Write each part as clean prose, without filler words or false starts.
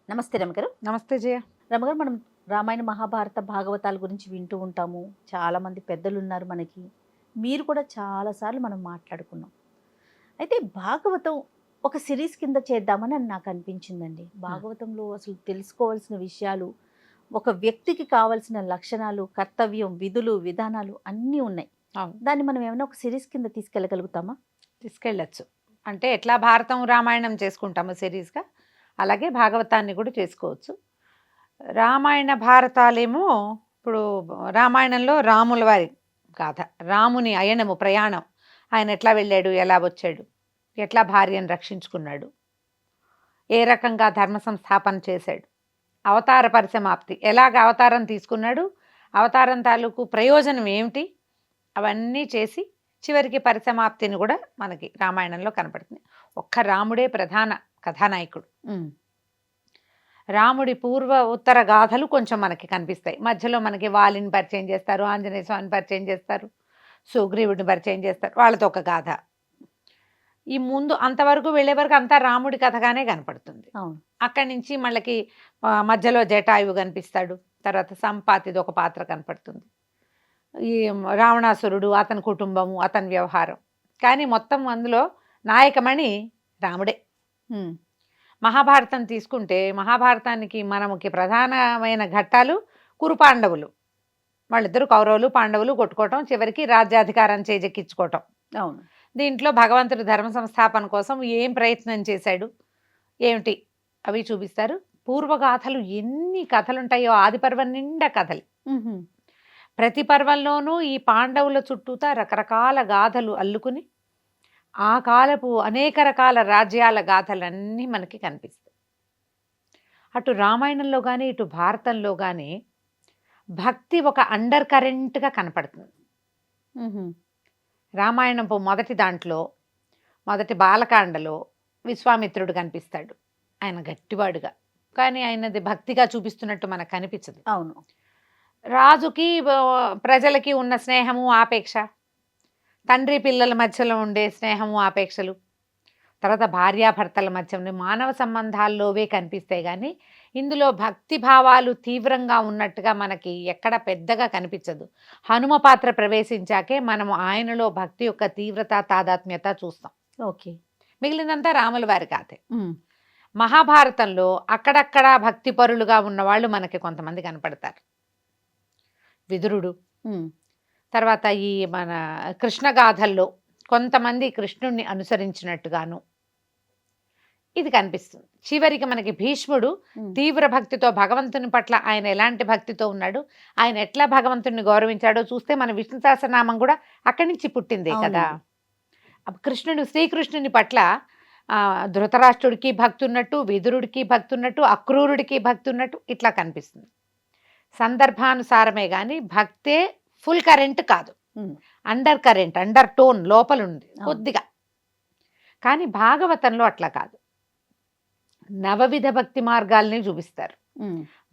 నమస్తే రమగారు. నమస్తే జయ. రమగారు, మనం రామాయణ మహాభారత భాగవతాల గురించి వింటూ ఉంటాము. చాలామంది పెద్దలు ఉన్నారు మనకి. మీరు కూడా చాలాసార్లు మనం మాట్లాడుకున్నాం. అయితే భాగవతం ఒక సిరీస్ కింద చేద్దామని నాకు అనిపించిందండి. భాగవతంలో అసలు తెలుసుకోవాల్సిన విషయాలు, ఒక వ్యక్తికి కావాల్సిన లక్షణాలు, కర్తవ్యం, విధులు, విధానాలు అన్నీ ఉన్నాయి. దాన్ని మనం ఏమైనా ఒక సిరీస్ కింద తీసుకెళ్ళగలుగుతామా? తీసుకెళ్ళచ్చు. అంటే ఎట్లా భారతం రామాయణం చేసుకుంటాము సిరీస్గా, అలాగే భాగవతాన్ని కూడా చేసుకోవచ్చు. రామాయణ భారతాలేమో ఇప్పుడు రామాయణంలో రాముల వారి గాథ, రాముని అయనము, ప్రయాణం, ఆయన ఎట్లా వెళ్ళాడు, ఎలా వచ్చాడు, ఎట్లా భార్యను రక్షించుకున్నాడు, ఏ రకంగా ధర్మ సంస్థాపన చేశాడు, అవతార పరిసమాప్తి, ఎలాగ అవతారం తీసుకున్నాడు, అవతారం తాలూకు ప్రయోజనం ఏమిటి, అవన్నీ చేసి చివరికి పరిసమాప్తిని కూడా మనకి రామాయణంలో కనపడుతుంది. ఒక్క రాముడే ప్రధాన కథానాయకుడు. రాముడి పూర్వ ఉత్తర గాథలు కొంచెం మనకి కనిపిస్తాయి. మధ్యలో మనకి వాలిని పరిచయం చేస్తారు, ఆంజనేయ స్వామిని పరిచయం చేస్తారు, సుగ్రీవుడిని పరిచయం చేస్తారు, వాళ్ళతో ఒక గాథ. ఈ ముందు అంతవరకు వెళ్ళే వరకు అంతా రాముడి కథగానే కనపడుతుంది. అక్కడి నుంచి మళ్ళీ మధ్యలో జటాయువు కనిపిస్తాడు, తర్వాత సంపాతిది ఒక పాత్ర కనపడుతుంది, ఈ రావణాసురుడు, అతని కుటుంబము, అతని వ్యవహారం. కానీ మొత్తం అందులో నాయకమణి రాముడే. మహాభారతం తీసుకుంటే మహాభారతానికి మనకి ప్రధానమైన ఘట్టాలు కురుపాండవులు, వాళ్ళిద్దరు కౌరవులు పాండవులు కొట్టుకోవటం, చివరికి రాజ్యాధికారం చేజెక్కించుకోవటం. అవును. దీంట్లో భగవంతుడు ధర్మ సంస్థాపన కోసం ఏం ప్రయత్నం చేశాడు ఏమిటి అవి చూపిస్తారు. పూర్వగాథలు ఎన్ని కథలుంటాయో, ఆది పర్వం నిండా కథలు. ప్రతి పర్వంలోనూ ఈ పాండవుల చుట్టూతా రకరకాల గాథలు అల్లుకుని ఆ కాలపు అనేక రకాల రాజ్యాల గాథలన్నీ మనకి కనిపిస్తాయి. అటు రామాయణంలో కానీ ఇటు భారతంలో కానీ భక్తి ఒక అండర్ కరెంట్గా కనపడుతుంది. రామాయణపు మొదటి దాంట్లో, మొదటి బాలకాండలో విశ్వామిత్రుడు కనిపిస్తాడు. ఆయన గట్టివాడుగా, కానీ ఆయనది భక్తిగా చూపిస్తున్నట్టు మనకు కనిపించదు. అవును. రాజుకి ప్రజలకి ఉన్న స్నేహము ఆపేక్ష, తండ్రి పిల్లల మధ్యలో ఉండే స్నేహము ఆపేక్షలు, తర్వాత భార్యాభర్తల మధ్య ఉండే మానవ సంబంధాల్లోవే కనిపిస్తాయి. కానీ ఇందులో భక్తి భావాలు తీవ్రంగా ఉన్నట్టుగా మనకి ఎక్కడ పెద్దగా కనిపించదు. హనుమ పాత్ర ప్రవేశించాకే మనము ఆయనలో భక్తి యొక్క తీవ్రత, తాదాత్మ్యత చూస్తాం. ఓకే. మిగిలినంతా రాముల వారి కథే. మహాభారతంలో అక్కడక్కడ భక్తి పరులుగా ఉన్నవాళ్ళు మనకి కొంతమంది కనపడతారు. విదురుడు, తర్వాత ఈ మన కృష్ణగాథల్లో కొంతమంది కృష్ణుణ్ణి అనుసరించినట్టుగాను ఇది కనిపిస్తుంది. చివరికి మనకి భీష్ముడు తీవ్ర భక్తితో భగవంతుని పట్ల ఆయన ఎలాంటి భక్తితో ఉన్నాడు, ఆయన ఎట్లా భగవంతుని గౌరవించాడో చూస్తే మన విష్ణు సహస్రనామం కూడా అక్కడి నుంచి పుట్టిందే కదా. కృష్ణుడు, శ్రీకృష్ణుని పట్ల ధృతరాష్ట్రుడికి భక్తి ఉన్నట్టు, విదురుడికి భక్తి ఉన్నట్టు, అక్రూరుడికి భక్తి ఉన్నట్టు ఇట్లా కనిపిస్తుంది. సందర్భానుసారమే కానీ భక్తే ఫుల్ కరెంట్ కాదు, అండర్ కరెంట్, అండర్ టోన్ లోపల ఉంది కొద్దిగా. కానీ భాగవతంలో అట్లా కాదు, నవవిధ భక్తి మార్గాల్ని చూపిస్తారు.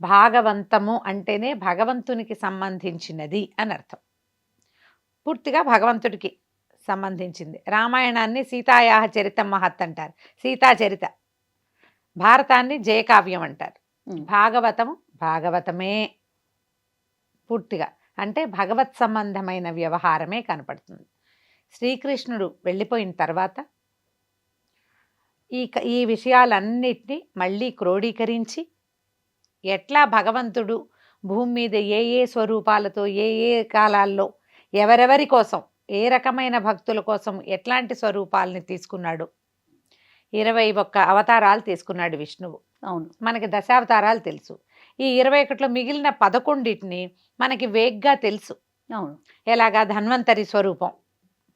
భాగవంతము అంటేనే భగవంతునికి సంబంధించినది అని అర్థం, పూర్తిగా భగవంతుడికి సంబంధించింది. రామాయణాన్ని సీతాయాహ చరితం మహత్ అంటారు, సీతాచరిత. భారతాన్ని జయకావ్యం అంటారు. భాగవతము భాగవతమే పూర్తిగా, అంటే భగవత్ సంబంధమైన వ్యవహారమే కనపడుతుంది. శ్రీకృష్ణుడు వెళ్ళిపోయిన తర్వాత ఈ విషయాలన్నిటినీ మళ్ళీ క్రోడీకరించి ఎట్లా భగవంతుడు భూమి మీద ఏ ఏ స్వరూపాలతో ఏ ఏ కాలాల్లో ఎవరెవరి కోసం, ఏ రకమైన భక్తుల కోసం ఎట్లాంటి స్వరూపాలని తీసుకున్నాడు. 21 అవతారాలు తీసుకున్నాడు విష్ణువు. అవును. మనకి దశావతారాలు తెలుసు. ఈ 21లో మిగిలిన 11టిని మనకి వేగ్గా తెలుసు. అవును. ఎలాగా ధన్వంతరి స్వరూపం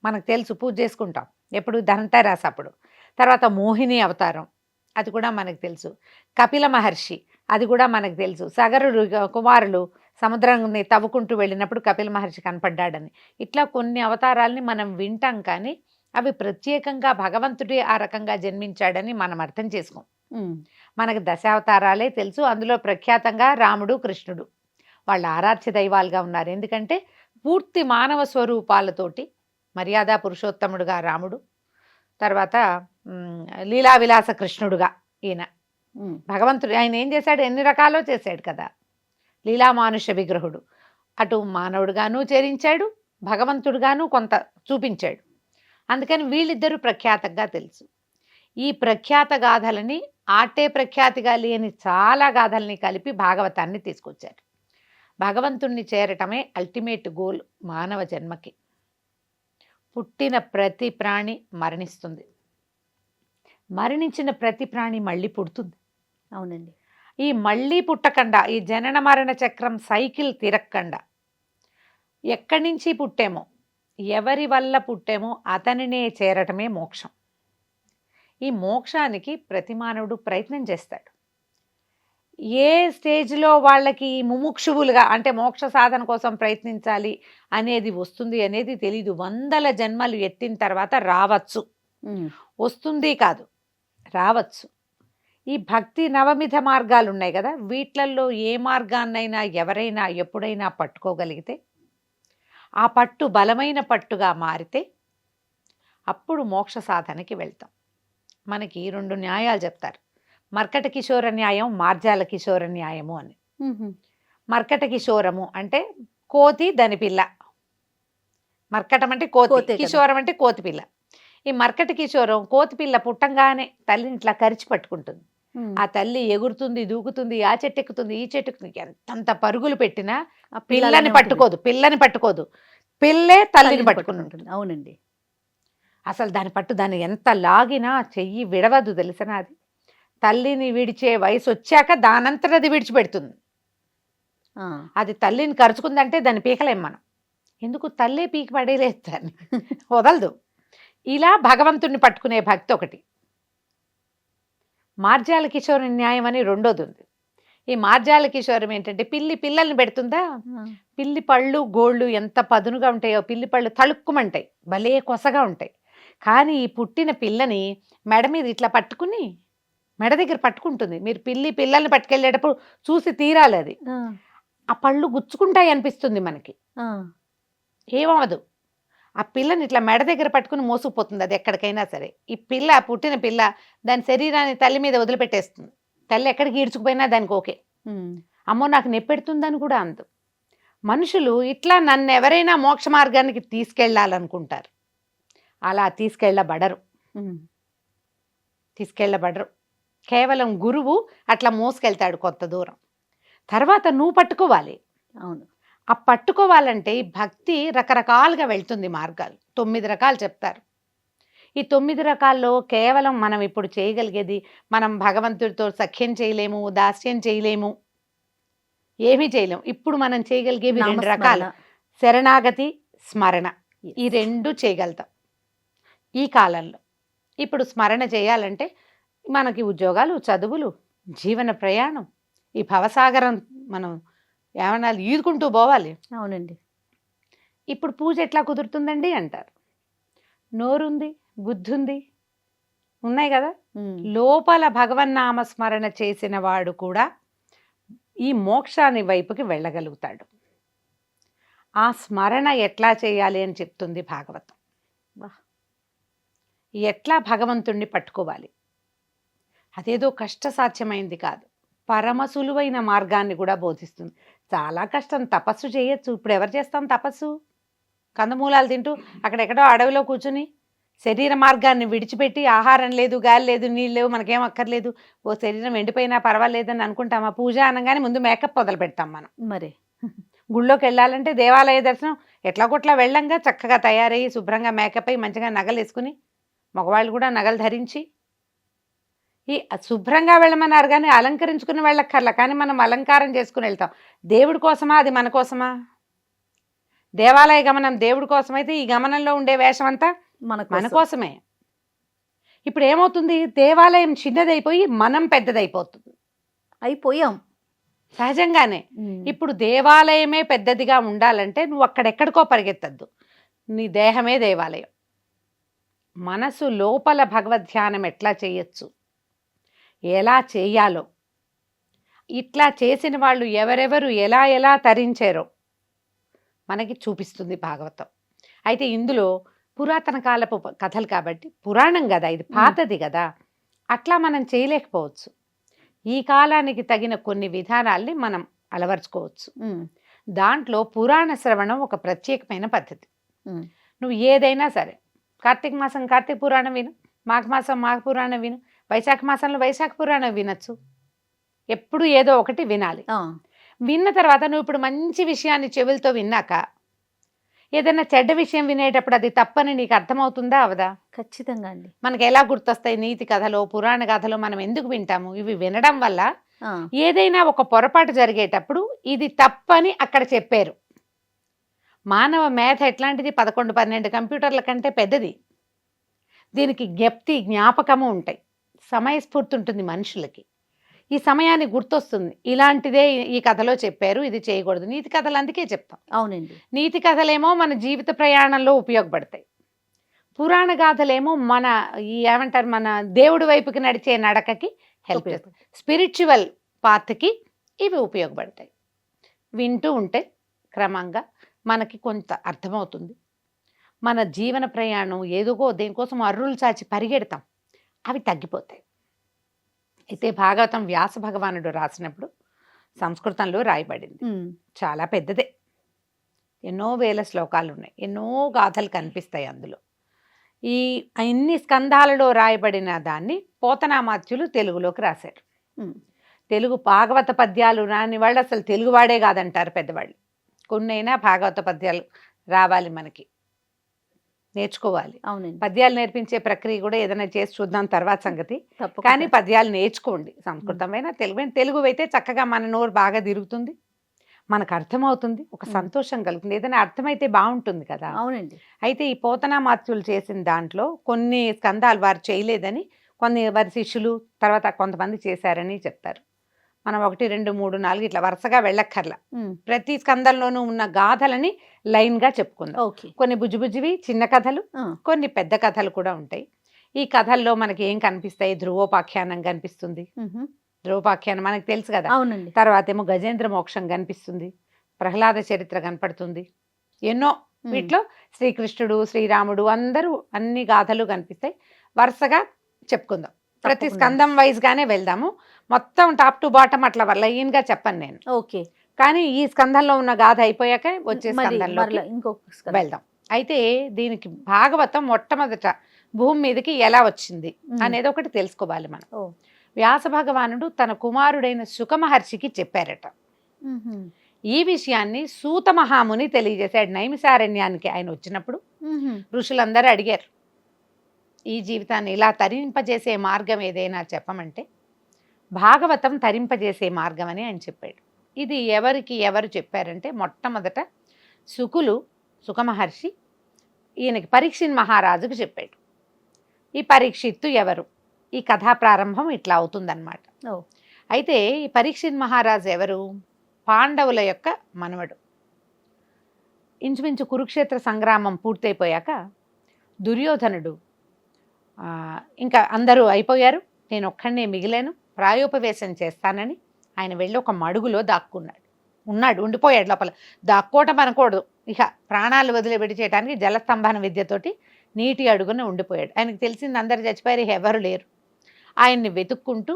మనకు తెలుసు, పూజ చేసుకుంటాం ఎప్పుడు, ధన్వంతరాస్ అప్పుడు. తర్వాత మోహిని అవతారం, అది కూడా మనకు తెలుసు. కపిల మహర్షి, అది కూడా మనకు తెలుసు. సగరుడు కుమారులు సముద్రాన్ని తవ్వుకుంటూ వెళ్ళినప్పుడు కపిల మహర్షి కనపడ్డాడని. ఇట్లా కొన్ని అవతారాలని మనం వింటాం, కానీ అవి ప్రత్యేకంగా భగవంతుడే ఆ రకంగా జన్మించాడని మనం అర్థం చేసుకోం. మనకు దశావతారాలే తెలుసు. అందులో ప్రఖ్యాతంగా రాముడు, కృష్ణుడు వాళ్ళ ఆరాధ్య దైవాలుగా ఉన్నారు. ఎందుకంటే పూర్తి మానవ స్వరూపాలతోటి మర్యాద పురుషోత్తముడుగా రాముడు, తర్వాత లీలా విలాస కృష్ణుడుగా ఈయన ఉమ్, భగవంతుడు ఆయన ఏం చేశాడు, ఎన్ని రకాలో చేశాడు కదా. లీలామానుష విగ్రహుడు అటు మానవుడుగాను చేరించాడు, భగవంతుడుగాను కొంత చూపించాడు. అందుకని వీళ్ళిద్దరూ ప్రఖ్యాతంగా తెలుసు. ఈ ప్రఖ్యాత గాథలని ఆటే ప్రఖ్యాతిగా లేని చాలా గాథల్ని కలిపి భాగవతాన్ని తీసుకొచ్చారు. భగవంతుణ్ణి చేరటమే అల్టిమేట్ గోల్ మానవ జన్మకి. పుట్టిన ప్రతి ప్రాణి మరణిస్తుంది, మరణించిన ప్రతి ప్రాణి మళ్ళీ పుడుతుంది. అవునండి. ఈ మళ్ళీ పుట్టకుండా, ఈ జనన మరణ చక్రం సైకిల్ తిరక్కండా ఎక్కడి నుంచి పుట్టామో, ఎవరి వల్ల పుట్టామో అతనినే చేరటమే మోక్షం. ఈ మోక్షానికి ప్రతి మానవుడు ప్రయత్నం చేస్తాడు. ఏ స్టేజ్లో వాళ్ళకి ముముక్షువులుగా అంటే మోక్ష సాధన కోసం ప్రయత్నించాలి అనేది వస్తుంది అనేది తెలీదు. 100 జన్మలు ఎత్తిన తర్వాత రావచ్చు, ఉమ్, వస్తుంది కాదు, రావచ్చు. ఈ భక్తి నవమిధ మార్గాలు ఉన్నాయి కదా, వీట్లల్లో ఏ మార్గాన్నైనా ఎవరైనా ఎప్పుడైనా పట్టుకోగలిగితే, ఆ పట్టు బలమైన పట్టుగా మారితే అప్పుడు మోక్ష సాధనకి వెళ్తాం. మనకి 2 న్యాయాలు చెప్తారు, మర్కట కిశోర న్యాయం, మార్జాల కిశోర న్యాయము అని. ఉహు, మర్కట కిశోరము అంటే కోతి దాని పిల్ల, మర్కటం అంటే కోతి, కోతే కదా. కిశోరం అంటే కోతి పిల్ల. ఈ మర్కట కిశోరం కోతి పిల్ల పుట్టంగానే తల్లిని ఇట్లా కరిచి పట్టుకుంటుంది. ఉమ్, ఆ తల్లి ఎగురుతుంది, దూకుతుంది, ఆ చెట్టు ఎక్కుతుంది, ఈ చెట్టు ఎక్కుతుంది, ఎంతంత పరుగులు పెట్టినా ఆ పిల్లని పిల్లలనే పట్టుకోదు, పిల్లని పట్టుకోదు, పిల్లే తల్లిని తల్లిని పట్టుకుని ఉంటుంది. పట్టుకుంటుంది. అవునండి. అసలు దాని పట్టు దాన్ని ఎంత లాగినా చెయ్యి విడవదు తెలిసిన. అది తల్లిని విడిచే వయసు వచ్చాక దానంతట అది విడిచిపెడుతుంది. ఆ, అది తల్లిని కరుచుకుందంటే దాన్ని పీకలేం మనం. ఎందుకు, తల్లే పీకి పడేలేదు దాన్ని, వదలదు. ఇలా భగవంతుణ్ణి పట్టుకునే భక్తి ఒకటి. మార్జాల కిశోర న్యాయం అని రెండోది ఉంది. ఈ మార్జాల కిశోరం ఏంటంటే పిల్లల్ని పెడుతుందా, ఆ, పిల్లి పళ్ళు గోళ్ళు ఎంత పదునుగా ఉంటాయో, పిల్లి పళ్ళు తళుక్కుమంటాయి, భలే కొసగా ఉంటాయి. కానీ ఈ పుట్టిన పిల్లని మెడ మీద ఇట్లా పట్టుకుని మెడ దగ్గర పట్టుకుంటుంది. మీరు పిల్లల్ని పట్టుకెళ్ళేటప్పుడు చూసి తీరాలి. అది ఆ, ఆ పళ్ళు గుచ్చుకుంటాయి అనిపిస్తుంది మనకి, ఆ, ఏమవదు. ఆ పిల్లని ఇట్లా మెడ దగ్గర పట్టుకుని మోసుకుపోతుంది అది ఎక్కడికైనా సరే. ఈ పిల్ల, పుట్టిన పిల్ల దాని శరీరాన్ని తల్లి మీద వదిలిపెట్టేస్తుంది. తల్లి ఎక్కడికి ఈడ్చుకుపోయినా దానికి ఓకే. ఉమ్, అమ్మో నాకు నెప్పెడుతుందని కూడా అందు. మనుషులు ఇట్లా నన్ను ఎవరైనా మోక్ష మార్గానికి తీసుకెళ్ళాలనుకుంటారు, అలా తీసుకెళ్ళబడరు. ఉమ్, తీసుకెళ్ళబడరు. కేవలం గురువు అట్లా మోసుకెళ్తాడు కొంత దూరం, తర్వాత నువ్వు పట్టుకోవాలి. అవును. ఆ పట్టుకోవాలంటే ఈ భక్తి రకరకాలుగా వెళ్తుంది. మార్గాలు 9 రకాలు చెప్తారు. ఈ 9 రకాల్లో కేవలం మనం ఇప్పుడు చేయగలిగేది, మనం భగవంతుడితో సఖ్యం చేయలేము, దాస్యం చేయలేము, ఏమీ చేయలేము. ఇప్పుడు మనం చేయగలిగేవి 2 నామస్మరణ. రకాలు, శరణాగతి, స్మరణ. ఈ 2 చేయగలుగుతాం ఈ కాలంలో. ఇప్పుడు స్మరణ చేయాలంటే మనకి ఉద్యోగాలు, చదువులు, జీవన ప్రయాణం, ఈ భవసాగరం మనం ఏమన్నా ఈదుకుంటూ పోవాలి. అవునండి. ఇప్పుడు పూజ ఎట్లా కుదురుతుందండి అంటారు. నోరుంది, బుద్ధుంది, ఉన్నాయి కదా. ఉమ్, లోపల భగవన్నామ స్మరణ చేసిన వాడు కూడా ఈ మోక్షాన్ని వైపుకి వెళ్ళగలుగుతాడు. ఆ స్మరణ ఎట్లా చేయాలి అని చెప్తుంది భాగవతం. వాహ్. ఎట్లా భగవంతుణ్ణి పట్టుకోవాలి, అదేదో కష్టసాధ్యమైంది కాదు, పరమ సులువైన మార్గాన్ని కూడా బోధిస్తుంది. చాలా కష్టం, తపస్సు చేయొచ్చు. ఇప్పుడు ఎవరు చేస్తాం తపస్సు? కందమూలాలు తింటూ అక్కడెక్కడో అడవిలో కూర్చుని శరీర మార్గాన్ని విడిచిపెట్టి, ఆహారం లేదు, గాలి లేదు, నీళ్ళు లేవు, మనకేం అక్కర్లేదు, ఓ శరీరం ఎండిపోయినా పర్వాలేదని అనుకుంటామా? పూజ అనగానే ముందు మేకప్ మొదలు పెడతాం మనం. మరి గుళ్ళోకి వెళ్ళాలంటే దేవాలయ దర్శనం ఎట్లా కొట్లా వెళ్ళంగా చక్కగా తయారయ్యి శుభ్రంగా మేకప్ అయ్యి మంచిగా నగలు వేసుకుని, మగవాళ్ళు కూడా నగలు ధరించి ఈ శుభ్రంగా వెళ్ళమన్నారు, కానీ అలంకరించుకుని వెళ్ళక్కర్లా. కానీ మనం అలంకారం చేసుకుని వెళ్తాం. దేవుడి కోసమా, అది మన కోసమా? దేవాలయ గమనం దేవుడి కోసమైతే ఈ గమనంలో ఉండే వేషం అంతా మన కోసమే. ఇప్పుడు ఏమవుతుంది, దేవాలయం చిన్నదైపోయి మనం పెద్దదైపోతుంది, అయిపోయాం సహజంగానే. ఇప్పుడు దేవాలయమే పెద్దదిగా ఉండాలంటే నువ్వు అక్కడెక్కడికో పరిగెత్తద్దు, నీ దేహమే దేవాలయం. మనసు లోపల భగవద్ధ్యానం ఎట్లా చేయొచ్చు, ఎలా చేయాలో, ఇట్లా చేసిన వాళ్ళు ఎవరెవరు ఎలా ఎలా తరించారో మనకి చూపిస్తుంది భాగవతం. అయితే ఇందులో పురాతన కాలపు కథలు కాబట్టి పురాణం కదా, ఇది పాతది కదా, అట్లా మనం చేయలేకపోవచ్చు. ఈ కాలానికి తగిన కొన్ని విధానాల్ని మనం అలవర్చుకోవచ్చు. దాంట్లో పురాణ శ్రవణం ఒక ప్రత్యేకమైన పద్ధతి. నువ్వు ఏదైనా సరే, కార్తీక మాసం కార్తీక పురాణం విను, మాఘ మాసం మాఘ పురాణం విను, వైశాఖ మాసంలో వైశాఖ పురాణం వినొచ్చు. ఎప్పుడు ఏదో ఒకటి వినాలి. విన్న తర్వాత నువ్వు ఇప్పుడు మంచి విషయాన్ని చెవులతో విన్నాక ఏదైనా చెడ్డ విషయం వినేటప్పుడు అది తప్పని నీకు అర్థమవుతుందా అవదా? ఖచ్చితంగా అండి. మనకి ఎలా గుర్తొస్తాయి నీతి కథలో పురాణ కథలో? మనం ఎందుకు వింటాము? ఇవి వినడం వల్ల ఏదైనా ఒక పొరపాటు జరిగేటప్పుడు ఇది తప్పని అక్కడ చెప్పారు. మానవ మేధ ఎట్లాంటిది? 11-12 కంప్యూటర్ల కంటే పెద్దది. దీనికి జ్ఞాపకము ఉంటాయి, సమయస్ఫూర్తి ఉంటుంది మనుషులకి. ఈ సమయాన్ని గుర్తొస్తుంది, ఇలాంటిదే ఈ కథలో చెప్పారు, ఇది చేయకూడదు. నీతి కథలు అందుకే చెప్తాం. అవునండి. నీతి కథలేమో మన జీవిత ప్రయాణంలో ఉపయోగపడతాయి. పురాణ గాథలేమో మన ఏమంటారు, మన దేవుడి వైపుకి నడిచే నడకకి హెల్ప్ చేస్తాయి. స్పిరిచువల్ పాత్కి ఇవి ఉపయోగపడతాయి. వింటూ ఉంటే క్రమంగా మనకి కొంత అర్థమవుతుంది. మన జీవన ప్రయాణం ఏదోగో దేనికోసం అర్రులు చాచి పరిగెడతాం, అవి తగ్గిపోతాయి. అయితే భాగవతం వ్యాస భగవానుడు రాసినప్పుడు సంస్కృతంలో రాయబడింది. చాలా పెద్దదే, ఎన్నో వేల శ్లోకాలు ఉన్నాయి, ఎన్నో గాథలు కనిపిస్తాయి అందులో. ఈ అన్ని స్కంధాలలో రాయబడిన దాన్ని పోతనామాత్యులు తెలుగులోకి రాశారు. తెలుగు భాగవత పద్యాలు రాని వాళ్ళు అసలు తెలుగువాడే కాదంటారు పెద్దవాళ్ళు. కొన్నైనా భాగవత పద్యాలు రావాలి, మనకి నేర్చుకోవాలి. అవునండి. పద్యాలు నేర్పించే ప్రక్రియ కూడా ఏదైనా చేసి చూద్దాం తర్వాత సంగతి. కానీ పద్యాలు నేర్చుకోండి, సంస్కృతమైనా తెలుగు అయితే చక్కగా మన నోరు బాగా తిరుగుతుంది, మనకు అర్థమవుతుంది, ఒక సంతోషం కలుగుతుంది, ఏదైనా అర్థమైతే బాగుంటుంది కదా. అవునండి. అయితే ఈ పోతనామాత్యులు చేసిన దాంట్లో కొన్ని స్కంధాలు వారు చేయలేదని, కొన్ని వారి శిష్యులు తర్వాత కొంతమంది చేశారని చెప్తారు. మనం 1, 2, 3, 4 ఇట్లా వరుసగా వెళ్ళక్కర్లా. ప్రతి స్కందంలోనూ ఉన్న గాథలని లైన్గా చెప్పుకుందాం. కొన్ని బుజ్జిబుజ్జివి చిన్న కథలు, కొన్ని పెద్ద కథలు కూడా ఉంటాయి. ఈ కథల్లో మనకి ఏం కనిపిస్తాయి? ధ్రువోపాఖ్యానం కనిపిస్తుంది. ధ్రువోపాఖ్యానం మనకు తెలుసు కదా. అవునండి. తర్వాత ఏమో గజేంద్ర మోక్షం కనిపిస్తుంది, ప్రహ్లాద చరిత్ర కనపడుతుంది, ఎన్నో. వీటిలో శ్రీకృష్ణుడు శ్రీరాముడు అందరూ అన్ని గాథలు కనిపిస్తాయి. వరుసగా చెప్పుకుందాం, ప్రతి స్కందం వైజ్ గానే వెళ్దాము. మొత్తం టాప్ టు బాటం అట్లా లైన్ గా చెప్పను నేను. ఓకే. కానీ ఈ స్కందంలో ఉన్న గాథ అయిపోయాక వచ్చే స్కందంలో వెళ్దాం. అయితే దీనికి భాగవతం మొట్టమొదట భూమి మీదకి ఎలా వచ్చింది అనేది ఒకటి తెలుసుకోవాలి మనం. వ్యాస భగవానుడు తన కుమారుడైన శుక మహర్షికి చెప్పారట. ఈ విషయాన్ని సూత మహాముని తెలియజేశాడు. నైమిసారణ్యానికి ఆయన వచ్చినప్పుడు ఋషులందరూ అడిగారు, ఈ జీవితాన్ని ఇలా తరింపజేసే మార్గం ఏదైనా చెప్పమంటే భాగవతం తరింపజేసే మార్గం అని ఆయన చెప్పాడు. ఇది ఎవరు చెప్పారంటే మొట్టమొదట సుక మహర్షి ఈయనకి పరీక్షిత్ మహారాజుకు చెప్పాడు. ఈ పరీక్షిత్తు ఎవరు? ఈ కథా ప్రారంభం ఇట్లా అవుతుందన్నమాట. అయితే ఈ పరీక్షిత్ మహారాజు ఎవరు? పాండవుల యొక్క మనవడు. ఇంచుమించు కురుక్షేత్ర సంగ్రామం పూర్తయిపోయాక దుర్యోధనుడు ఇంకా అందరూ అయిపోయారు, నేను ఒక్కడనే మిగిలాను, ప్రాయోపవేశం చేస్తానని ఆయన వెళ్ళి ఒక మడుగులో ఉండిపోయాడు లోపల. దాక్కోవటం అనకూడదు, ఇక ప్రాణాలు వదిలిపెట్టి చేయడానికి జలస్తంభన విద్యతోటి నీటి అడుగున ఉండిపోయాడు. ఆయనకు తెలిసింది అందరు చచ్చిపోయారు, ఎవరు లేరు. ఆయన్ని వెతుక్కుంటూ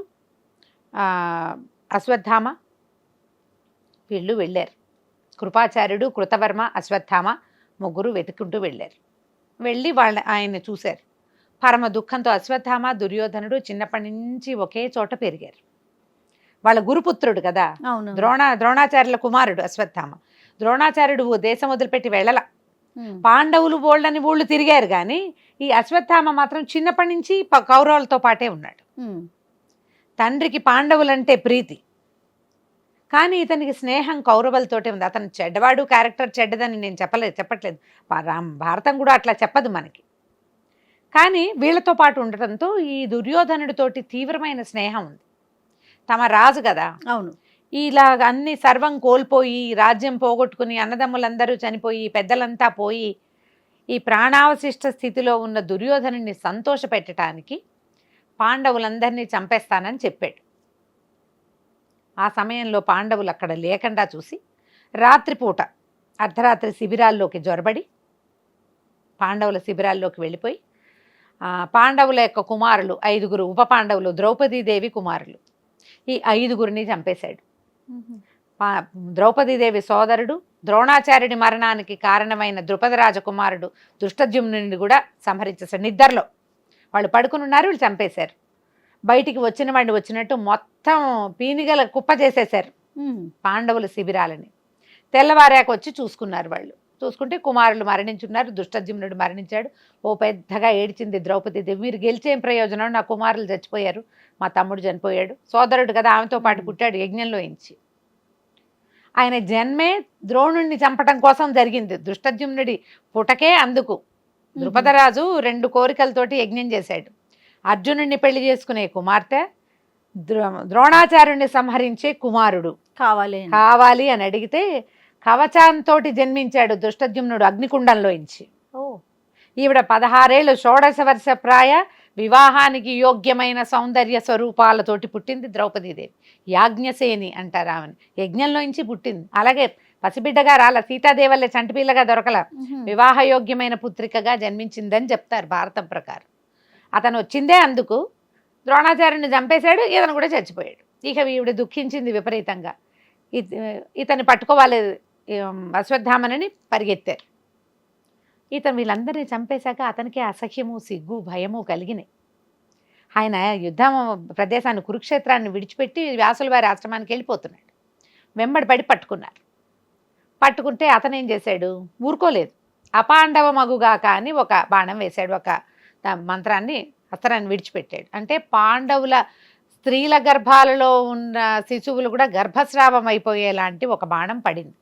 అశ్వత్థామ వీళ్ళు వెళ్ళారు. కృపాచార్యుడు, కృతవర్మ, అశ్వత్థామ ముగ్గురు వెతుక్కుంటూ వెళ్ళారు. వెళ్ళి ఆయన్ని చూశారు. పరమ దుఃఖంతో అశ్వత్థామ దుర్యోధనుడు చిన్నప్పటి నుంచి ఒకే చోట పెరిగారు. వాళ్ళ గురుపుత్రుడు కదా, ద్రోణాచార్యుల కుమారుడు అశ్వత్థామ. ద్రోణాచార్యుడు దేశం వదిలిపెట్టి వెళ్ళల, పాండవులు బోళ్ళని ఊళ్ళు తిరిగారు, కానీ ఈ అశ్వత్థామ మాత్రం చిన్నప్పటి నుంచి కౌరవులతో పాటే ఉన్నాడు. తండ్రికి పాండవులంటే ప్రీతి, కానీ ఇతనికి స్నేహం కౌరవులతోటే ఉంది. అతను చెడ్డవాడు, క్యారెక్టర్ చెడ్డదని నేను చెప్పట్లేదు, భారతం కూడా అట్లా చెప్పదు మనకి. కానీ వీళ్ళతో పాటు ఉండటంతో ఈ దుర్యోధనుడితోటి తీవ్రమైన స్నేహం ఉంది. తమ రాజు కదా. అవును. ఇలాగ అన్ని సర్వం కోల్పోయి, రాజ్యం పోగొట్టుకుని, అన్నదమ్ములందరూ చనిపోయి, పెద్దలంతా పోయి, ఈ ప్రాణావశిష్ట స్థితిలో ఉన్న దుర్యోధనుడిని సంతోష పెట్టడానికి పాండవులందరినీ చంపేస్తానని చెప్పాడు. ఆ సమయంలో పాండవులు అక్కడ లేకుండా చూసి రాత్రిపూట అర్ధరాత్రి శిబిరాల్లోకి జొరబడి పాండవుల శిబిరాల్లోకి వెళ్ళిపోయి పాండవుల యొక్క కుమారులు 5 ఉప పాండవులు, ద్రౌపదీదేవి కుమారులు, ఈ 5 చంపేశాడు. ద్రౌపదీదేవి సోదరుడు, ద్రోణాచార్యుడి మరణానికి కారణమైన ద్రుపద రాజకుమారుడు ధృష్టద్యుమ్నుని కూడా సంహరించేశాడు. నిద్రలో వాళ్ళు పడుకుని ఉన్నారు, వీళ్ళు చంపేశారు. బయటికి వచ్చిన వాడిని వచ్చినట్టు మొత్తం పీనిగల కుప్ప చేసేశారు పాండవుల శిబిరాలని. తెల్లవారాక వచ్చి చూసుకున్నారు. వాళ్ళు చూసుకుంటే కుమారులు మరణించున్నారు, దుష్టద్యుమ్నుడు మరణించాడు. ఓ పెద్దగా ఏడ్చింది ద్రౌపదీదేవి, మీరు గెలిచేం ప్రయోజనం, నా కుమారులు చచ్చిపోయారు, మా తమ్ముడు చనిపోయాడు, సోదరుడు కదా ఆమెతో పాటు పుట్టాడు యజ్ఞంలో ఎంచి. ఆయన జన్మే ద్రోణుణ్ణి చంపటం కోసం జరిగింది. దుష్టద్యుమ్నుడి పుటకే అందుకు ద్రుపదరాజు 2 కోరికలతోటి యజ్ఞం చేశాడు. అర్జునుడిని పెళ్లి చేసుకునే కుమార్తె, ద్రోణాచార్యుడిని సంహరించే కుమారుడు కావాలి అని అడిగితే కవచంతో జన్మించాడు దుష్టద్యుమ్నుడు అగ్నికుండంలో ఇంచి. ఈవిడ 16 ఏళ్ళు, 16 వర్ష ప్రాయ, వివాహానికి యోగ్యమైన సౌందర్య స్వరూపాలతోటి పుట్టింది ద్రౌపదీదేవి. యాజ్ఞసేని అంటారు ఆమెను. యజ్ఞంలోంచి పుట్టింది. అలాగే పసిబిడ్డగా రాల, సీతాదేవల్లే చంటిపిల్లగా దొరకల, వివాహయోగ్యమైన పుత్రికగా జన్మించిందని చెప్తారు భారతం ప్రకారం. అతను వచ్చిందే అందుకు. ద్రోణాచార్యుని చంపేశాడు, ఇతను కూడా చచ్చిపోయాడు. ఇక ఈవిడ దుఃఖించింది విపరీతంగా. ఇతన్ని పట్టుకోవాలి అశ్వత్థామనని పరిగెత్తారు. ఇతను వీళ్ళందరినీ చంపేశాక అతనికి అసహ్యము, సిగ్గు, భయము కలిగినాయి. ఆయన యుద్ధం ప్రదేశాన్ని, కురుక్షేత్రాన్ని విడిచిపెట్టి వ్యాసుల వారి ఆశ్రమానికి వెళ్ళిపోతున్నాడు. వెంబడి పడి పట్టుకున్నారు. పట్టుకుంటే అతను ఏం చేశాడు, ఊరుకోలేదు. అపాండవ మగుగాక అని ఒక బాణం వేశాడు, ఒక మంత్రాన్ని, అస్త్రాన్ని విడిచిపెట్టాడు. అంటే పాండవుల స్త్రీల గర్భాలలో ఉన్న శిశువులు కూడా గర్భస్రావం అయిపోయేలాంటి ఒక బాణం పడింది.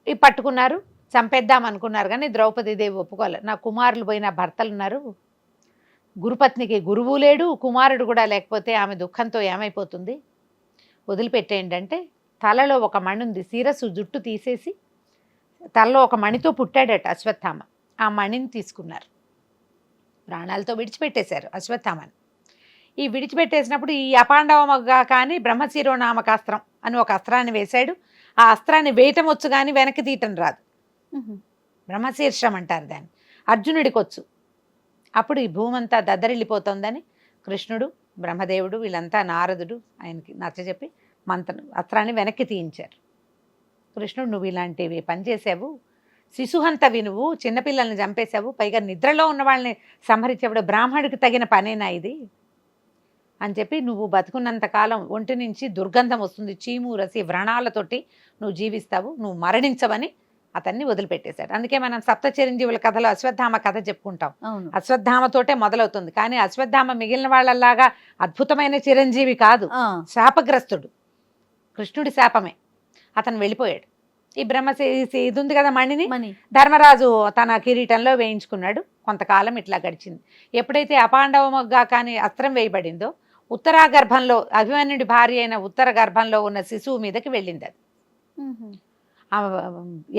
ఈ పట్టుకున్నారు, చంపేద్దాం అనుకున్నారు. కానీ ద్రౌపదీదేవి ఒప్పుకోలేదు. నా కుమారులు పోయి నా భర్తలు ఉన్నారు, గురుపత్నికి గురువు లేడు, కుమారుడు కూడా లేకపోతే ఆమె దుఃఖంతో ఏమైపోతుంది, వదిలిపెట్టేయండి అంటే తలలో ఒక మణి ఉంది. శిరస్సు జుట్టు తీసేసి తలలో ఒక మణితో పుట్టాడట అశ్వత్థామ. ఆ మణిని తీసుకున్నారు, ప్రాణాలతో విడిచిపెట్టేశారు అశ్వత్థామని. ఈ విడిచిపెట్టేసినప్పుడు ఈ అపాండవమగా కానీ బ్రహ్మశిరోనామకాస్త్రం అని ఒక అస్త్రాన్ని వేశాడు. ఆ అస్త్రాన్ని వేయటం వచ్చు కానీ వెనక్కి తీయటం రాదు. బ్రహ్మశీర్షం అంటారు దాన్ని. అర్జునుడికి వచ్చు. అప్పుడు ఈ భూమంతా దద్దరిల్లిపోతుందని కృష్ణుడు, బ్రహ్మదేవుడు, వీళ్ళంతా నారదుడు ఆయనకి నచ్చజెప్పి అస్త్రాన్ని వెనక్కి తీయించారు. కృష్ణుడు, నువ్వు ఇలాంటివి పనిచేసావు, శిశుహంతవి, నువ్వు చిన్నపిల్లల్ని చంపేశావు, పైగా నిద్రలో ఉన్న వాళ్ళని సంహరించేవాడు, బ్రాహ్మడికి తగిన పనేనా ఇది అని చెప్పి, నువ్వు బతుకున్నంతకాలం ఒంటి నుంచి దుర్గంధం వస్తుంది, చీము, రసి, వ్రణాలతోటి నువ్వు జీవిస్తావు, నువ్వు మరణించవని అతన్ని వదిలిపెట్టేశాడు. అందుకే మనం సప్త చిరంజీవుల కథలో అశ్వత్థామ కథ చెప్పుకుంటాం. అశ్వత్థామతోటే మొదలవుతుంది. కానీ అశ్వత్థామ మిగిలిన వాళ్ళలాగా అద్భుతమైన చిరంజీవి కాదు, శాపగ్రస్తుడు. కృష్ణుడి శాపమే. అతను వెళ్ళిపోయాడు. ఈ ఇది ఉంది కదా మణిని, ధర్మరాజు తన కిరీటంలో వేయించుకున్నాడు. కొంతకాలం ఇట్లా గడిచింది. ఎప్పుడైతే అపాండవముగా కానీ అస్త్రం వేయబడిందో, ఉత్తరా గర్భంలో అభిమన్యుడి భార్య అయిన ఉత్తర గర్భంలో ఉన్న శిశువు మీదకి వెళ్ళింది. అది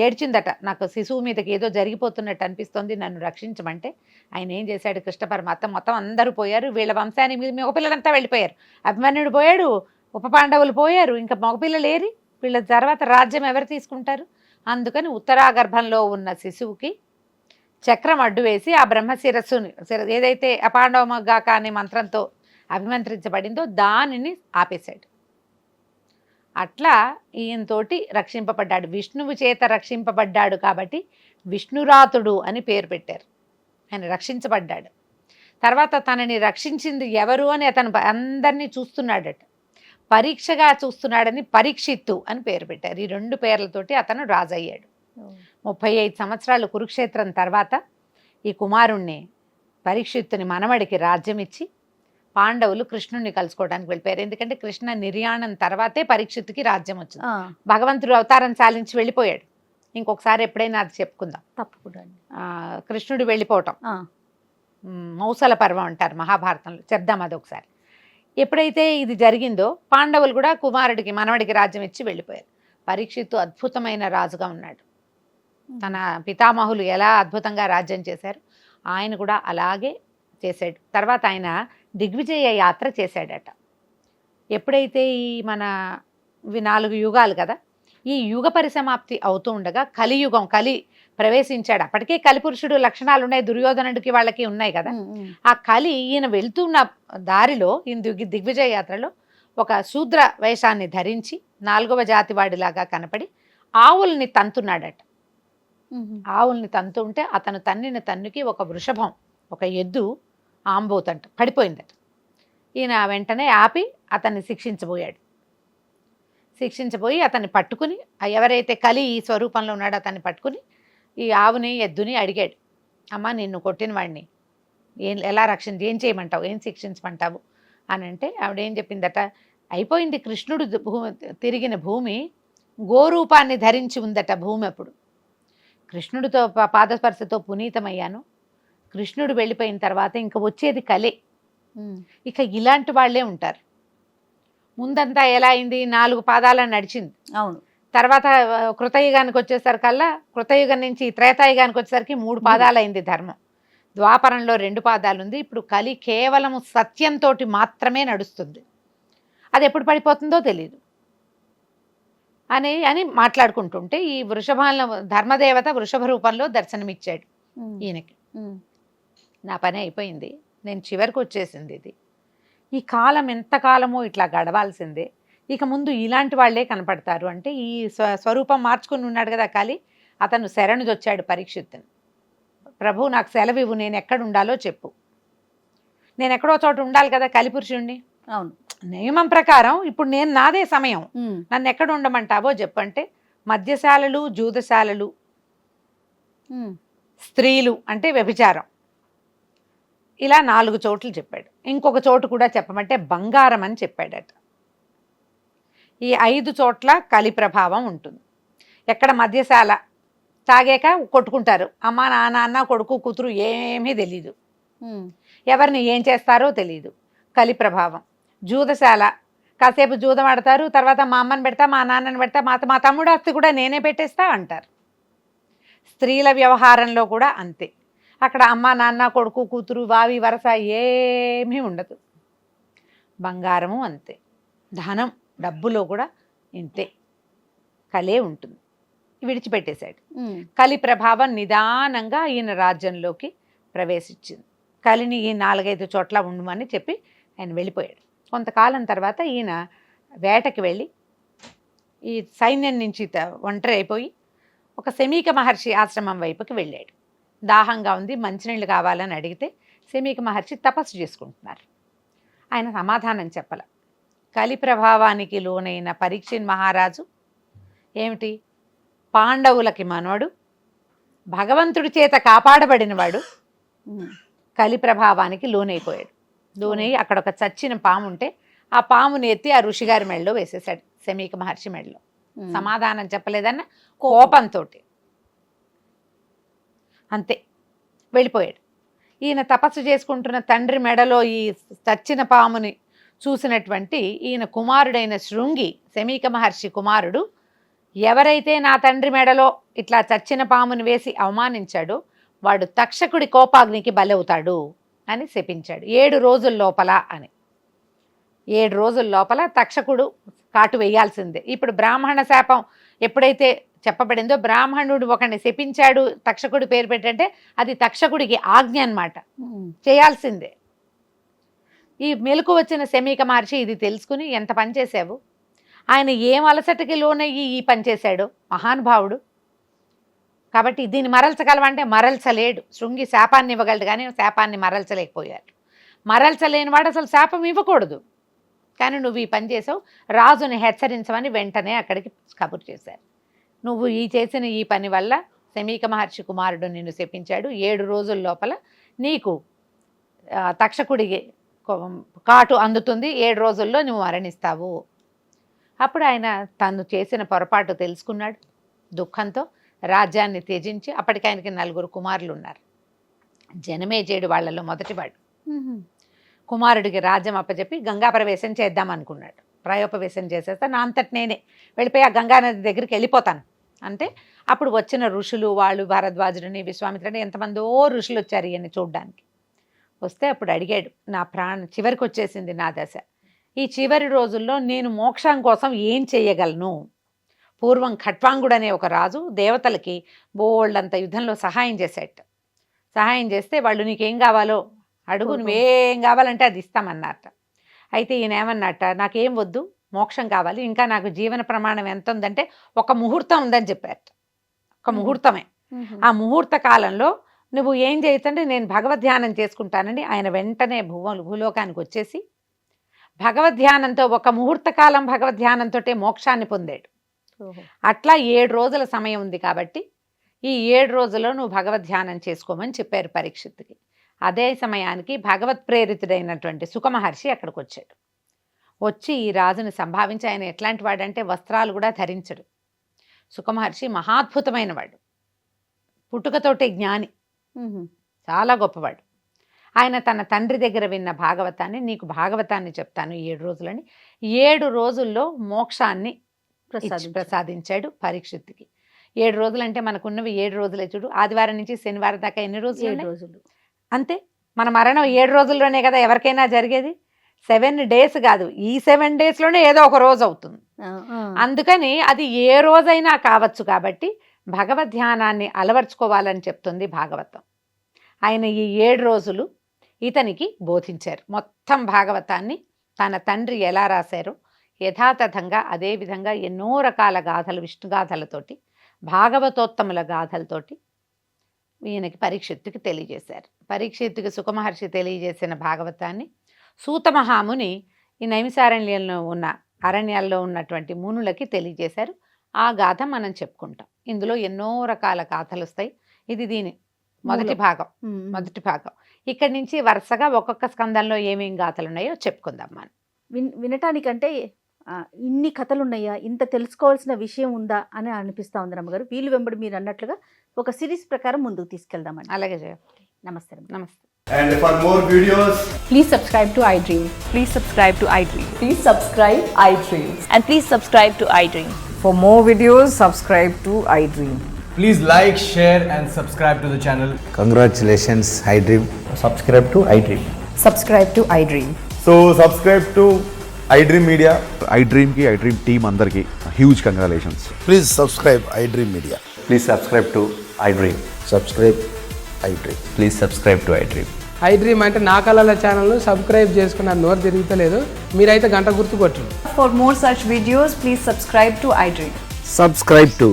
ఏడ్చిందట, నాకు శిశువు మీదకి ఏదో జరిగిపోతున్నట్టు అనిపిస్తుంది, నన్ను రక్షించమంటే. ఆయన ఏం చేశాడు, కృష్ణ పరమాత్మ, మొత్తం అందరూ పోయారు, వీళ్ళ వంశాన్ని మీద మగపిల్లలంతా వెళ్ళిపోయారు. అభిమన్యుడు పోయాడు, ఉప పాండవులు పోయారు, ఇంకా మగపిల్లలు ఏరి, వీళ్ళ తర్వాత రాజ్యం ఎవరు తీసుకుంటారు? అందుకని ఉత్తరాగర్భంలో ఉన్న శిశువుకి చక్రం అడ్డు వేసి ఆ బ్రహ్మశిరస్సుని, ఏదైతే అపాండవమగా అనే మంత్రంతో అభిమంత్రించబడిందో దానిని ఆపేశాడు. అట్లా ఈయనతోటి రక్షింపబడ్డాడు. విష్ణువు చేత రక్షింపబడ్డాడు కాబట్టి విష్ణురాతుడు అని పేరు పెట్టారు. ఆయన రక్షించబడ్డాడు. తర్వాత తనని రక్షించింది ఎవరు అని అతను అందరినీ చూస్తున్నాడట. పరీక్షగా చూస్తున్నాడని పరీక్షిత్తు అని పేరు పెట్టారు. ఈ 2 పేర్లతోటి అతను రాజు అయ్యాడు. 35 సంవత్సరాలు కురుక్షేత్రం తర్వాత ఈ కుమారుణ్ణి, పరీక్షిత్తుని మనవడికి రాజ్యం ఇచ్చి పాండవులు కృష్ణుణ్ణి కలుసుకోవడానికి వెళ్ళిపోయారు. ఎందుకంటే కృష్ణ నిర్యాణం తర్వాతే పరీక్షిత్తుకి రాజ్యం వచ్చింది. భగవంతుడు అవతారం చాలించి వెళ్ళిపోయాడు. ఇంకొకసారి ఎప్పుడైనా అది చెప్పుకుందాం తప్పకుండా. కృష్ణుడు వెళ్ళిపోవటం మౌసల పర్వం అంటారు మహాభారతంలో, చెప్దాం అది ఒకసారి. ఎప్పుడైతే ఇది జరిగిందో పాండవులు కూడా కుమారుడికి, మనవడికి రాజ్యం ఇచ్చి వెళ్ళిపోయారు. పరీక్షిత్తు అద్భుతమైన రాజుగా ఉన్నాడు. తన పితామహులు ఎలా అద్భుతంగా రాజ్యం చేశారు, ఆయన కూడా అలాగే చేశాడు. తర్వాత ఆయన దిగ్విజయ యాత్ర చేశాడట. ఎప్పుడైతే ఈ మన 4 యుగాలు కదా, ఈ యుగ పరిసమాప్తి అవుతూ ఉండగా కలియుగం, కలి ప్రవేశించాడు. అప్పటికే కలిపురుషుడు లక్షణాలు ఉన్నాయి, దుర్యోధనుడికి వాళ్ళకి ఉన్నాయి కదా. ఆ కలి ఈయన వెళ్తున్న దారిలో, ఈయన దిగ్విజయ యాత్రలో ఒక శూద్ర వేషాన్ని ధరించి 4వ జాతి వాడిలాగా కనపడి ఆవుల్ని తంతున్నాడట. ఆవుల్ని తంతు ఉంటే అతను తన్నిన తన్నుకి ఒక వృషభం, ఒక ఎద్దు ఆంబోతంట పడిపోయిందట. ఈయన వెంటనే ఆపి అతన్ని శిక్షించబోయాడు. శిక్షించబోయి అతన్ని పట్టుకుని, ఎవరైతే కలి ఈ స్వరూపంలో ఉన్నాడో అతన్ని పట్టుకుని ఈ ఆవుని ఎద్దుని అడిగాడు, అమ్మ నిన్ను కొట్టిన వాడిని ఎలా ఏం చేయమంటావు, ఏం శిక్షించమంటావు అని అంటే ఆవిడేం చెప్పిందట, అయిపోయింది కృష్ణుడు తిరిగిన భూమి గోరూపాన్ని ధరించి ఉందట భూమి. అప్పుడు కృష్ణుడితో పాదస్పర్శతో పునీతమయ్యాను, కృష్ణుడు వెళ్ళిపోయిన తర్వాత ఇంకా వచ్చేది కలే, ఇక ఇలాంటి వాళ్ళే ఉంటారు. ముందంతా ఎలా అయింది, 4 పాదాలను నడిచింది. అవును. తర్వాత కృతయుగానికి వచ్చేసరికల్లా, కృతయుగం నుంచి త్రేతాయుగానికి వచ్చేసరికి 3 పాదాలు అయింది ధర్మం. ద్వాపరంలో 2 పాదాలు ఉంది. ఇప్పుడు కలి కేవలము సత్యంతో మాత్రమే నడుస్తుంది. అది ఎప్పుడు పడిపోతుందో తెలియదు అని మాట్లాడుకుంటుంటే ఈ వృషభంలో ధర్మదేవత వృషభ రూపంలో దర్శనమిచ్చాడు ఈయనకి. నా పని అయిపోయింది, నేను చివరికి వచ్చేసింది, ఇది ఈ కాలం ఎంతకాలమో ఇట్లా గడవాల్సిందే, ఇక ముందు ఇలాంటి వాళ్ళే కనపడతారు అంటే ఈ స్వరూపం మార్చుకుని ఉన్నాడు కదా కాలి, అతను శరణుదొచ్చాడు పరీక్షిత్తుని. ప్రభు నాకు సెలవు ఇవ్వు, నేను ఎక్కడ ఉండాలో చెప్పు, నేను ఎక్కడో చోట ఉండాలి కదా కలిపురుషుణ్ణి. అవును. నియమం ప్రకారం ఇప్పుడు నేను నాదే సమయం, నన్ను ఎక్కడ ఉండమంటావో చెప్పంటే మద్యశాలలు, జూదశాలలు, స్త్రీలు అంటే వ్యభిచారం, ఇలా 4 చోట్లు చెప్పాడు. ఇంకొక చోటు కూడా చెప్పమంటే బంగారం అని చెప్పాడట. ఈ 5 చోట్ల కలి ప్రభావం ఉంటుంది. ఎక్కడ మద్యశాల, తాగాక కొట్టుకుంటారు, అమ్మ నాన్న కొడుకు కూతురు ఏమీ తెలీదు, ఎవరిని ఏం చేస్తారో తెలీదు, కలి ప్రభావం. జూదశాల, కాసేపు జూదం ఆడతారు, తర్వాత మా అమ్మని పెడతా, మా నాన్నని పెడతా, మా తమ్ముడు ఆస్తి కూడా నేనే పెట్టేస్తా అంటారు. స్త్రీల వ్యవహారంలో కూడా అంతే, అక్కడ అమ్మ నాన్న కొడుకు కూతురు వావి వరస ఏమీ ఉండదు. బంగారము అంతే, ధనం డబ్బులో కూడా ఇంతే, కలే ఉంటుంది. విడిచిపెట్టేశాడు. కలి ప్రభావం నిదానంగా ఈయన రాజ్యంలోకి ప్రవేశించింది. కలిని ఈ 4-5 చోట్ల ఉండమని చెప్పి ఆయన వెళ్ళిపోయాడు. కొంతకాలం తర్వాత ఈయన వేటకి వెళ్ళి ఈ సైన్యం నుంచి ఒంటరి అయిపోయి ఒక శమీక మహర్షి ఆశ్రమం వైపుకి వెళ్ళాడు. దాహంగా ఉంది, మంచినీళ్ళు కావాలని అడిగితే శమీక మహర్షి తపస్సు చేసుకుంటున్నారు. ఆయన సమాధానం చెప్పల. కలి ప్రభావానికి లోనైన పరీక్షిత్ మహారాజు ఏమిటి, పాండవులకి మనవడు, భగవంతుడి చేత కాపాడబడినవాడు, కలి ప్రభావానికి లోనైపోయాడు. లోనయ్యి అక్కడ ఒక చచ్చిన పాము ఉంటే ఆ పాముని ఎత్తి ఆ ఋషిగారి మెడలో వేసేసాడు, శమీక మహర్షి మెడలో. సమాధానం చెప్పలేదన్న కోపంతో అంతే వెళ్ళిపోయాడు. ఈయన తపస్సు చేసుకుంటున్న తండ్రి మెడలో ఈ చచ్చిన పాముని చూసినటువంటి ఈయన కుమారుడైన శృంగి, శమీక మహర్షి కుమారుడు, ఎవరైతే నా తండ్రి మెడలో ఇట్లా చచ్చిన పాముని వేసి అవమానించాడో వాడు తక్షకుడి కోపాగ్నికి బలవుతాడు అని శపించాడు. 7 రోజుల లోపల అని. 7 రోజుల లోపల తక్షకుడు కాటు వేయాల్సిందే. ఇప్పుడు బ్రాహ్మణ శాపం ఎప్పుడైతే చెప్పబడిందో, బ్రాహ్మణుడు ఒకరిని శపించాడు, తక్షకుడి పేరు పెట్టంటే అది తక్షకుడికి ఆజ్ఞ అన్నమాట, చేయాల్సిందే. ఈ మెలకు వచ్చిన శమీక మహర్షి ఇది తెలుసుకుని, ఎంత పని చేసావు, ఆయన ఏం అలసటకి లోనయ్యి ఈ పని చేశాడు మహానుభావుడు, కాబట్టి దీన్ని మరల్చగలవంటే మరల్చలేడు. శృంగి శాపాన్ని ఇవ్వగలడు కానీ శాపాన్ని మరల్చలేకపోయాడు. మరల్చలేని వాడు అసలు శాపం ఇవ్వకూడదు, కానీ నువ్వు ఈ పని చేసావు, రాజుని హెచ్చరించమని వెంటనే అక్కడికి కబురు చేశారు. నువ్వు చేసిన ఈ పని వల్ల శమీక మహర్షి కుమారుడు నిన్ను శపించాడు, 7 రోజుల లోపల నీకు తక్షకుడి కాటు అందుతుంది, 7 రోజుల్లో నువ్వు మరణిస్తావు. అప్పుడు ఆయన తను చేసిన పొరపాటు తెలుసుకున్నాడు. దుఃఖంతో రాజ్యాన్ని త్యజించి, అప్పటికి ఆయనకి 4 కుమారులు ఉన్నారు. జనమేజయుడు వాళ్ళలో మొదటివాడు. కుమారుడికి రాజ్యం అప్పచెప్పి గంగా ప్రవేశం చేద్దాం అనుకున్నాడు. ప్రాయోపవేశం చేసేస్తా, నా అంతటి నేనే వెళ్ళిపోయి ఆ గంగానది దగ్గరికి వెళ్ళిపోతాను అంటే, అప్పుడు వచ్చిన ఋషులు వాళ్ళు భారద్వాజుడిని, విశ్వామిత్రుని, ఎంతమందో ఋషులు వచ్చారు ఈయన్ని చూడ్డానికి. వస్తే అప్పుడు అడిగాడు, నా చివరికి వచ్చేసింది నా దశ, ఈ చివరి రోజుల్లో నేను మోక్షం కోసం ఏం చేయగలను, పూర్వం ఖట్వాంగుడు అనే ఒక రాజు దేవతలకి బోల్డంత యుద్ధంలో సహాయం చేసేట. సహాయం చేస్తే వాళ్ళు నీకేం కావాలో అడుగు, నువ్వేం కావాలంటే అది ఇస్తామన్నట్ట. అయితే ఈయన ఏమన్నట్ట, నాకేం వద్దు, మోక్షం కావాలి, ఇంకా నాకు జీవన ప్రమాణం ఎంత ఉందంటే ఒక ముహూర్తం ఉందని చెప్పారట. ఒక ముహూర్తమే. ఆ ముహూర్త కాలంలో నువ్వు ఏం చేయతంటే నేను భగవద్ధ్యానం చేసుకుంటానని ఆయన వెంటనే భూలోకానికి వచ్చేసి భగవద్ధ్యానంతో ఒక ముహూర్త కాలం భగవద్ధ్యానంతో మోక్షాన్ని పొందాడు. అట్లా 7 రోజుల సమయం ఉంది కాబట్టి ఈ 7 రోజుల్లో నువ్వు భగవద్ధ్యానం చేసుకోమని చెప్పారు పరీక్షిత్తుకి. అదే సమయానికి భగవత్ ప్రేరితుడైనటువంటి సుఖమహర్షి అక్కడికి వచ్చాడు. వచ్చి ఈ రాజుని సంభావించి, ఆయన ఎట్లాంటి వాడంటే వస్త్రాలు కూడా ధరించడు. సుఖమహర్షి మహాద్భుతమైన వాడు, పుట్టుకతోటి జ్ఞాని, చాలా గొప్పవాడు. ఆయన తన తండ్రి దగ్గర విన్న భాగవతాన్ని, నీకు భాగవతాన్ని చెప్తాను 7 రోజులని, 7 రోజుల్లో మోక్షాన్ని ప్రసాదించాడు పరీక్షిత్తుకి. 7 రోజులు అంటే మనకున్నవి 7 రోజులే చూడు. ఆదివారం నుంచి శనివారం దాకా ఎన్ని రోజులు? 7 రోజులు అంతే. మన మరణం 7 రోజుల్లోనే కదా ఎవరికైనా జరిగేది. 7 days కాదు, ఈ 7 daysలోనే ఏదో ఒక రోజు అవుతుంది. అందుకని అది ఏ రోజైనా కావచ్చు. కాబట్టి భగవద్ధ్యానాన్ని అలవర్చుకోవాలని చెప్తుంది భాగవతం. ఆయన ఈ 7 రోజులు ఇతనికి బోధించారు. మొత్తం భాగవతాన్ని తన తండ్రి ఎలా రాశారో యథాతథంగా అదే విధంగా ఎన్నో రకాల గాథలు, విష్ణుగాథలతోటి, భాగవతోత్తముల గాథలతోటి ఈయనకి పరీక్షిత్తుకి తెలియజేశారు. పరీక్షిత్తుకి సుఖమహర్షి తెలియజేసిన భాగవతాన్ని సూతమహాముని ఈ నైమిసారణ్యంలో ఉన్న అరణ్యాల్లో ఉన్నటువంటి మునులకి తెలియజేశారు. ఆ గాథ మనం చెప్పుకుంటాం. ఇందులో ఎన్నో రకాల గాథలు వస్తాయి. ఇది దీని మొదటి భాగం. ఇక్కడి నుంచి వరుసగా ఒక్కొక్క స్కందంలో ఏమేం గాథలు ఉన్నాయో చెప్పుకుందాం మనం. వినటానికంటే ఇన్ని కథలు ఉన్నాయా, ఇంత తెలుసుకోవాల్సిన విషయం ఉందా అని అనిపిస్తూ ఉంది రమ్మగారు. వీళ్ళు వెంబడి మీరు అన్నట్లుగా ఒక సిరీస్ ప్రకారం ముందుకు తీసుకెళ్దామండి. అలాగే. నమస్తే. నమస్తే. And for more videos, please subscribe to iDream. Please subscribe to iDream. Please subscribe iDream. And please subscribe to iDream. For more videos, subscribe to iDream. please like, share and subscribe to the channel. Congratulations, iDream. Subscribe to iDream. Subscribe to iDream. So subscribe to iDream Media. iDream team andarki huge congratulations. Please subscribe iDream Media. Please subscribe to iDream. Subscribe iDream. Please subscribe to iDream. iDream అంటే నా కళల ఛానల్ను subscribe చేసుకున్న నోరు తిరుగుతలేదు, మీరైతే గంట గుర్తు కొట్టండి. For more such videos, please subscribe to iDream. Subscribe to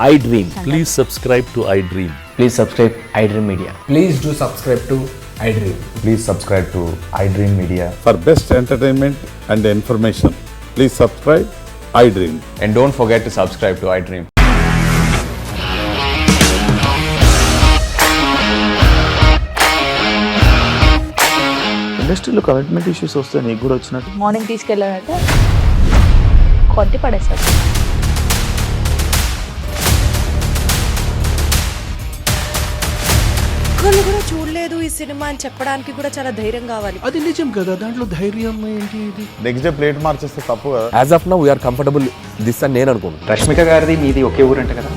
iDream. Please subscribe to iDream. Please subscribe iDream Media. Please do subscribe to iDream. Please subscribe to iDream Media. For best entertainment and information, please subscribe iDream. And don't forget to subscribe to iDream. ఇండస్ట్రీలో commitment issues వస్తే నీకు కూడా వచ్చినట్టు morning తీసుకెళ్ళాలంటే కొట్టి పడేసాడు. ఒక్కళ్ళు కూడా చూడలేదు ఈ సినిమా అని చెప్పడానికి కూడా చాలా ధైర్యం కావాలి. అది నిజం కదా, దాంట్లో ధైర్యం ఏంటి? ఇది నెక్స్ట్ డే ప్లేట్ మార్చేస్తే తప్పు కదా. As of now we are comfortable this అని నేను అనుకుంటున్నాను. రష్మిక గారిది మీది ఒకే ఊరు అంట కదా.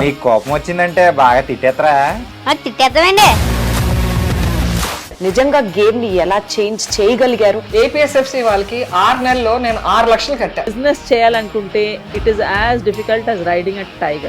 నీకు కోపం వచ్చిందంటే బాగా తిట్టేత్తరా? తిట్టేద్దామండి. నిజంగా గేమ్ ని ఎలా చేంజ్ చేయగలిగారు? APSFC వాళ్ళకి 6 నెలల్లో నేను 6 లక్షలు కట్టా. బిజినెస్ చేయాలనుకుంటే it is as difficult as riding a tiger.